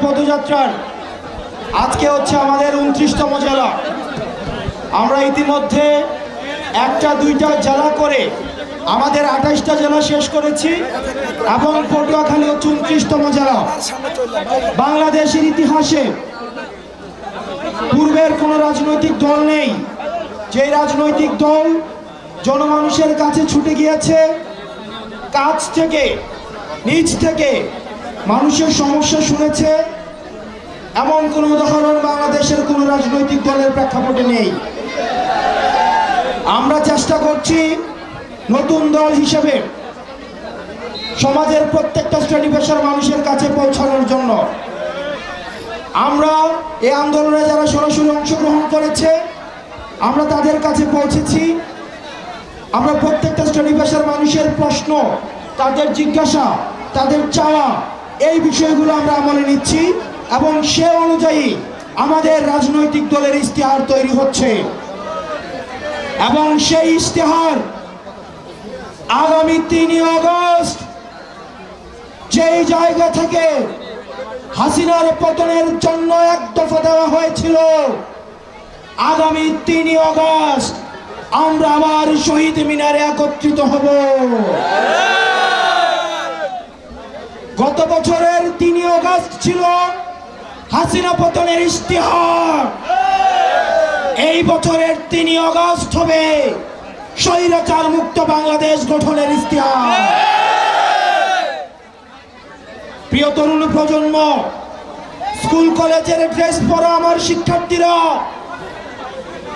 পদযাত্রার আজকে হচ্ছে আমাদের 29তম জেলা। আমরা ইতিমধ্যে একটা দুইটা জেলা করে আমাদের 28টা জেলা শেষ করেছি এবং পটুয়াখালী হচ্ছে 29তম জেলা। বাংলাদেশের ইতিহাসে পূর্বের কোনো রাজনৈতিক দল নেই যে রাজনৈতিক দল জনমানুষের কাছে ছুটে গিয়েছে, কাছ থেকে নিজ থেকে মানুষের সমস্যা শুনেছে। এমন কোনো উদাহরণ বাংলাদেশের কোনো রাজনৈতিক দলের প্রেক্ষাপটে নেই। আমরা চেষ্টা করছি নতুন দল হিসেবে সমাজের প্রত্যেকটা শ্রেণী পেশার মানুষের কাছে পৌঁছানোর জন্য। আমরা এই আন্দোলনে যারা সরাসরি অংশগ্রহণ করেছে আমরা তাদের কাছে পৌঁছেছি। আমরা প্রত্যেকটা শ্রেণী পেশার মানুষের প্রশ্ন, তাদের জিজ্ঞাসা, তাদের চাওয়া, এই বিষয়গুলো আমরা আমলে নিচ্ছি এবং সে অনুযায়ী আমাদের রাজনৈতিক দলের ইশতেহার তৈরি হচ্ছে এবং সেই ইশতেহার আগামী 3 আগস্ট যেই জায়গা থেকে হাসিনার পতনের জন্য এক দফা দেওয়া হয়েছিল, আগামী 3 আগস্ট আমরা আবার শহীদ মিনারে একত্রিত হব। গত বছরের 3 আগস্ট ছিল হাসিনা পতনের ইশতেহার, এই বছরের 3 আগস্ট হবে স্বৈরাচার মুক্ত বাংলাদেশ গঠনের ইশতেহার। প্রিয় তরুণ প্রজন্ম, স্কুল কলেজের ড্রেস পরা আমার শিক্ষার্থীরা,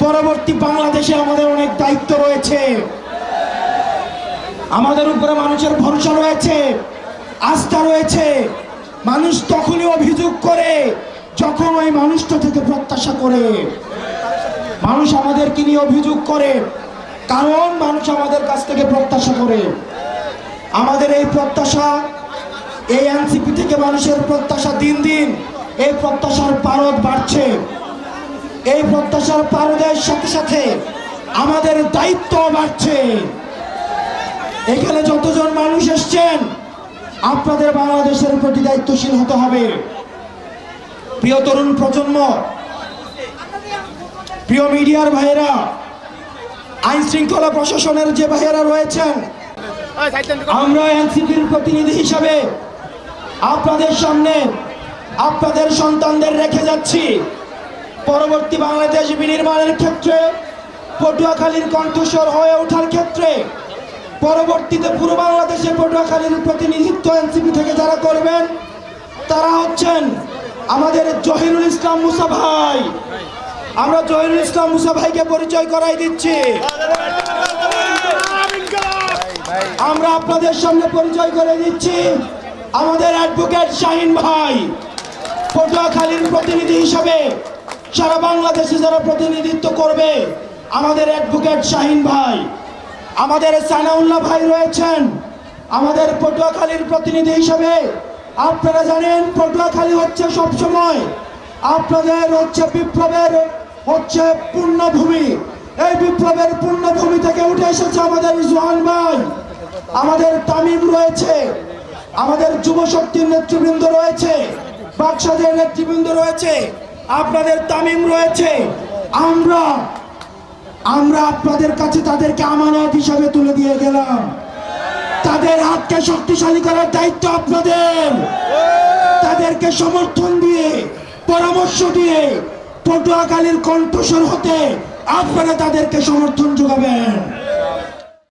পরবর্তী বাংলাদেশে আমাদের অনেক দায়িত্ব রয়েছে। আমাদের উপরে মানুষের ভরসা রয়েছে, আস্থা রয়েছে। মানুষ তখনই অভিযোগ করে যখন ওই মানুষটা থেকে প্রত্যাশা করে। মানুষ আমাদেরকে নিয়ে অভিযোগ করে কারণ মানুষ আমাদের কাছ থেকে প্রত্যাশা করে। আমাদের এই প্রত্যাশা, এই এনসিপি থেকে মানুষের প্রত্যাশা দিন দিন এই প্রত্যাশার পারদ বাড়ছে। এই প্রত্যাশার পারদের সাথে সাথে আমাদের দায়িত্ব বাড়ছে। এখানে যতজন মানুষ এসছেন আপনাদের বাংলাদেশের প্রতি দায়িত্বশীল হতে হবে। প্রিয় তরুণ প্রজন্ম, প্রিয় মিডিয়ার ভাইয়েরা, আইন শৃঙ্খলা প্রশাসনের যে ভাইয়েরা রয়েছেন, আমরা এনসিপির প্রতিনিধি হিসাবে আপনাদের সামনে আপনাদের সন্তানদের রেখে যাচ্ছি। পরবর্তী বাংলাদেশ বিনির্মাণের ক্ষেত্রে, পটুয়াখালীর কণ্ঠস্বর হয়ে ওঠার ক্ষেত্রে, পরবর্তীতে পুরো বাংলাদেশে পটুয়াখালীর প্রতিনিধিত্ব এনসিপি থেকে যারা করবেন তারা হচ্ছেন আমাদের জহিরুল ইসলাম মুসা ভাই। আমরা জহিরুল ইসলাম মুসা ভাইকে পরিচয় করাই দিচ্ছি। আমরা আপনাদের সামনে পরিচয় করে দিচ্ছি আমাদের অ্যাডভোকেট শাহিন ভাই। পটুয়াখালীর প্রতিনিধি হিসাবে সারা বাংলাদেশে যারা প্রতিনিধিত্ব করবে আমাদের অ্যাডভোকেট শাহিন ভাই। আমাদের সানাউল্লাহ ভাই রয়েছেন আমাদের পটুয়াখালীর প্রতিনিধি হিসাবে। আপনারা জানেন পটুয়াখালী হচ্ছে সবসময় আপনাদের হচ্ছে বিপ্লবের হচ্ছে পূর্ণভূমি। এই বিপ্লবের পূর্ণভূমি থেকে উঠে এসেছে আমাদের জোহান ভাই, আমাদের তামিম রয়েছে, আমাদের যুব শক্তির নেতৃবৃন্দ রয়েছে, বাকশাদের নেতৃবৃন্দ রয়েছে, আপনাদের তামিম রয়েছে। আমরা আপনাদের কাছে তাদেরকে আমানত হিসাবে তুলে দিয়ে গেলাম। তাদের হাতকে শক্তিশালী করার দায়িত্ব আপনাদের। তাদেরকে সমর্থন দিয়ে, পরামর্শ দিয়ে পটুয়াখালীর কণ্ঠস্বর হতে আপনারা তাদেরকে সমর্থন যোগাবেন।